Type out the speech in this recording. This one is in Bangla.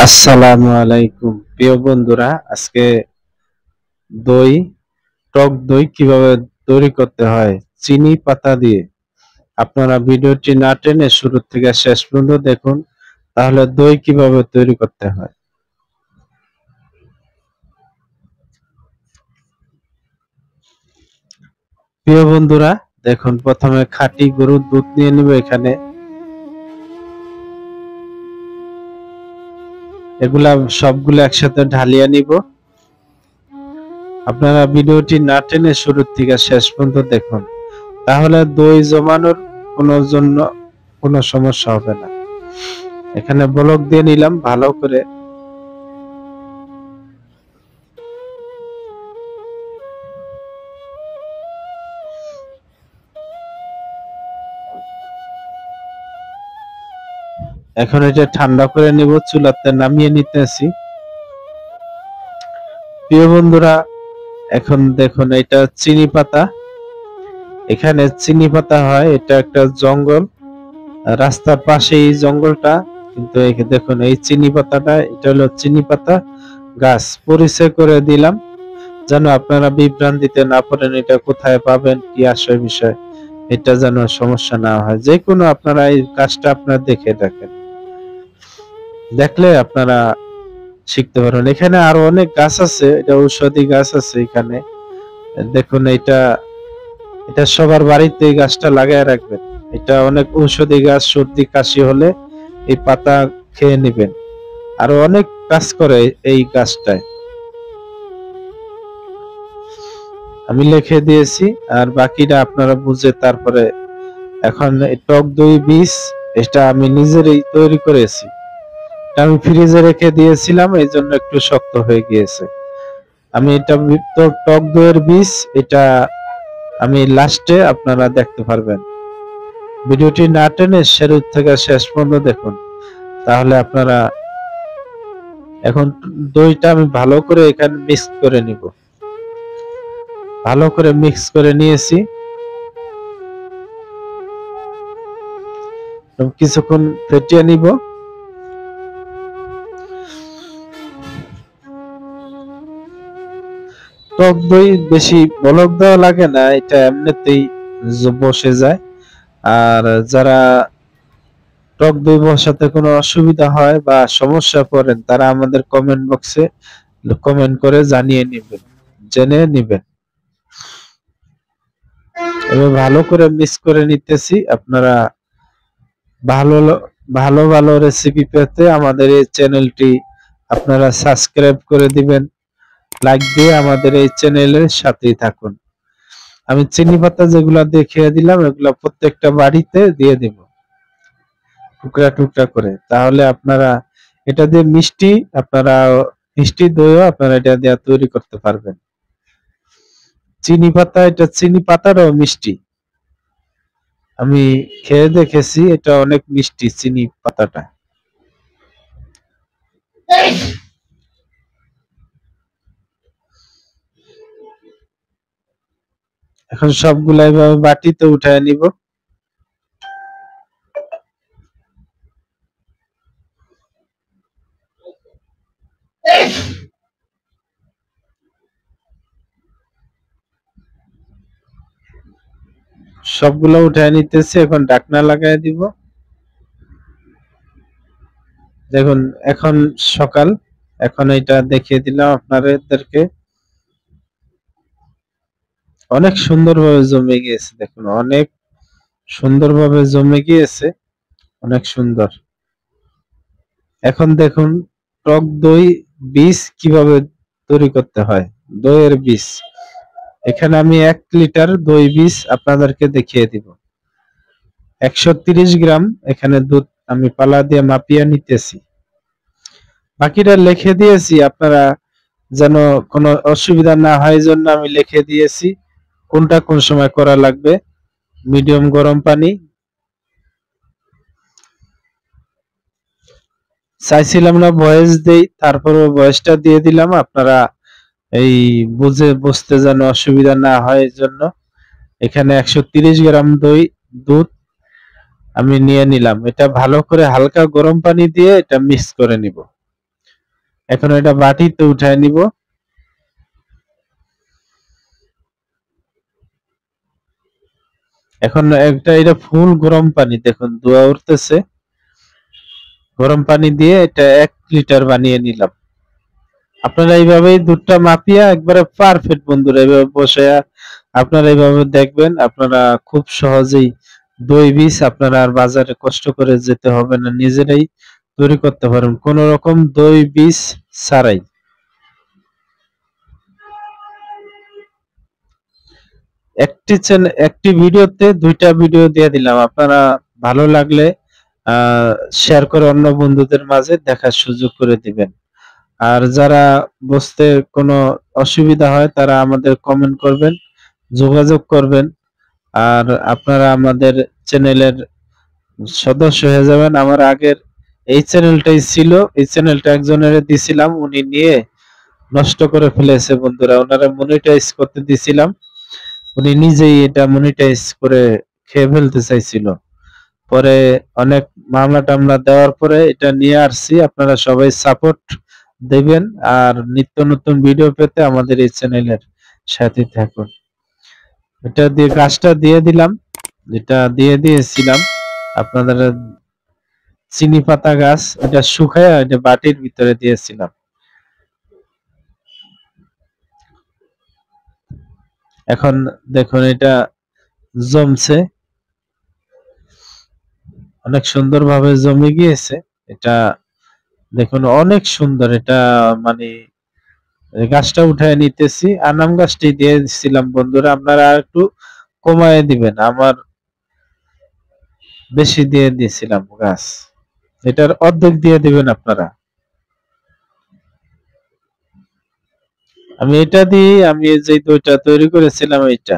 আসসালামু আলাইকুম প্রিয় বন্ধুরা, আজকে দই টক দই কিভাবে তৈরি করতে হয় চিনি পাতা দিয়ে। আপনারা ভিডিওটি না টেনে শুরু থেকে শেষ পর্যন্ত দেখুন, তাহলে দই কিভাবে তৈরি করতে হয়। প্রিয় বন্ধুরা দেখুন, প্রথমে খাঁটি গরুর দুধ নিয়ে নিব। এখানে এগুলা সবগুলো একসাথে ঢালিয়ে নিব। আপনারা ভিডিওটি না টেনে শুরু থেকে শেষ পর্যন্ত দেখুন, তাহলে দই জমানোর কোনো সমস্যা হবে না। এখানে ব্লক দিয়ে নিলাম ভালো করে। এখন এটা ঠান্ডা করে নিব, চুলাতে নামিয়ে নিতেছি। প্রিয় বন্ধুরা এখন দেখুন, এটা চিনি পাতা। এখানে চিনি পাতা হয়, এটা একটা জঙ্গল, রাস্তার পাশে এই জঙ্গলটা। কিন্তু দেখুন এই চিনি পাতাটা, এটা হলো চিনি পাতা গাছ। পরিচয় করে দিলাম যেন আপনারা বিভ্রান্তিতে না পড়েন, এটা কোথায় পাবেন কি আসল বিষয়, এটা যেন সমস্যা না হয়। যে কোনো আপনারা এই কাজটা আপনারা দেখে দেখেন, দেখলে আপনারা শিখতে পারবেন। এখানে আরো অনেক গাছ আছে, এটা ঔষধি গাছ আছে এখানে। দেখুন এটা এটা সবার বাড়িতে এই গাছটা লাগায় রাখবেন। এটা অনেক ঔষধি গাছ, সর্দি কাশি হলে এই পাতা খেয়ে নেবেন। আরো অনেক কাজ করে এই গাছটায়, আমি লিখে দিয়েছি। আর বাকিটা আপনারা বুঝে তারপরে। এখন এই টক দই বীজ, এটা আমি নিজেরই তৈরি করেছি। আমি ফ্রিজে রেখে দিয়েছিলাম, এই জন্য একটু শক্ত হয়ে গিয়েছে। আমি এটা টক দইয়ের বীজ, এটা আমি লাস্টে আপনারা দেখতে পারবেন। ভিডিওটি না টেনে শুরু থেকে শেষ পর্যন্ত দেখুন, তাহলে আপনারা। এখন দইটা আমি ভালো করে এখানে মিক্স করে নিব। ভালো করে মিক্স করে নিয়েছি। কিছুক্ষণ ফেটিয়ে নিব। টক দই বেশি বলক দেওয়া লাগে না, এটা এমনিতেই বসে যায়। আর যারা টক দই বসাতে কোনো অসুবিধা হয় বা সমস্যা পড়েন, তারা আমাদের কমেন্ট বক্সে কমেন্ট করে জানিয়ে নেবেন, জেনে নেবেন। এবার ভালো করে মিক্স করে নিতেছি। আপনারা ভালো ভালো ভালো রেসিপি পেতে আমাদের এই চ্যানেলটি আপনারা সাবস্ক্রাইব করে দিবেন, লাইক দিয়ে আমাদের এই চ্যানেলের সাথেই থাকুন। আমি চিনি পাতা যেগুলা দেখিয়ে দিলাম, এগুলা প্রত্যেকটা বাড়িতে দিয়ে দিব টুকরা টুকরা করে। তাহলে আপনারা এটা দিয়ে মিষ্টি দইও আপনারা এটা দিয়ে তৈরি করতে পারবেন। চিনি পাতা, এটা চিনি পাতাটাও মিষ্টি, আমি খেয়ে দেখেছি, এটা অনেক মিষ্টি চিনি পাতাটা। এখন সবগুলা এভাবে বাটিতে উঠায় নিব। সবগুলো উঠায় নিতেছি, এখন ঢাকনা লাগাই দিব। দেখুন এখন সকাল, এখন এটা দেখিয়ে দিলাম আপনাদেরকে। অনেক সুন্দরভাবে জমে গিয়েছে, দেখুন অনেক সুন্দরভাবে জমে গিয়েছে, অনেক সুন্দর। এখন দেখুন টক দই বীজ কিভাবে তৈরি করতে হয়। দইয়ের বীজ, এখানে আমি 1 লিটার দই বীজ আপনাদেরকে দেখিয়ে দিব। 130 গ্রাম এখানে দুধ আমি পালা দিয়ে মাপিয়ে নিতেছি। বাকিটা লিখে দিয়েছি, আপনারা যেন কোনো অসুবিধা না হয় জন্য আমি লিখে দিয়েছি কোনটা কোন সময় করা লাগবে। মিডিয়াম গরম পানি, চাইছিলাম না ভয়েস দেই, তারপরে ভয়েসটা দিয়ে দিলাম। আপনারা এই বুঝতে যেন অসুবিধা না হয় এই জন্য। এখানে 130 গ্রাম দুধ আমি নিয়ে নিলাম। এটা ভালো করে হালকা গরম পানি দিয়ে এটা মিক্স করে নিব। এখন এটা বাটিতে উঠায় নিব। এখন এটা ফুল গরম পানি, দেখুন ধোয়া উঠতেছে। গরম পানি দিয়ে এটা 1 লিটার বানিয়ে নিলাম। আপনারা এইভাবেই দুধটা মাপিয়া একবারে পারফেক্ট বন্ধুরা, এইভাবে বসে আপনারা এইভাবে দেখবেন, আপনারা খুব সহজেই দই বীজ আপনারা আর বাজারে কষ্ট করে যেতে হবে না, নিজেরাই তৈরি করতে পারবেন কোন রকম দই বীজ ছাড়াই। একটি ভিডিওতে 2টা ভিডিও দিয়ে দিলাম, আপনারা ভালো লাগলে শেয়ার করে অন্য বন্ধুদের মাঝে দেখার সুযোগ করে দিবেন। আর যারা বুঝতে কোনো অসুবিধা হয় তারা আমাদের কমেন্ট করবেন, যোগাযোগ করবেন। আর আপনারা আমাদের চ্যানেলের সদস্য হয়ে যাবেন। আমার আগের এই চ্যানেলটাই ছিল, এই চ্যানেলটা একজনের দিছিলাম, উনি নিয়ে নষ্ট করে ফেলেছে বন্ধুরা। ওনারা মনিটাইজ করতে দিছিলাম, উনি নিজেই এটা মনিটাইজ করে খেয়ে ফেলতে চাইছিল। পরে অনেক মামলা টামলা দেওয়ার পরে এটা নিয়ে আসছি। আপনারা সবাই সাপোর্ট দেবেন আর নিত্য নতুন ভিডিও পেতে আমাদের এই চ্যানেলের সাথে থাকুন। এটা দিয়ে গাছটা দিয়ে দিলাম, যেটা দিয়ে দিয়েছিলাম আপনাদের, চিনি পাতা গাছ, এটা শুকায় এটা বাটির ভিতরে দিয়েছিলাম। এখন দেখুন এটা জমছে, অনেক সুন্দরভাবে জমে গিয়েছে। এটা দেখুন অনেক সুন্দর, এটা মানে গাছটা উঠায় নিতেছি। আনাম গাছটি দিয়েছিলাম বন্ধুরা, আপনারা আর একটু কমায় দিবেন, আমার বেশি দিয়ে দিয়েছিলাম গাছ, এটার অর্ধেক দিয়ে দিবেন আপনারা। আমি এটা দিয়ে আমি যে দইটা তৈরি করেছিলাম এইটা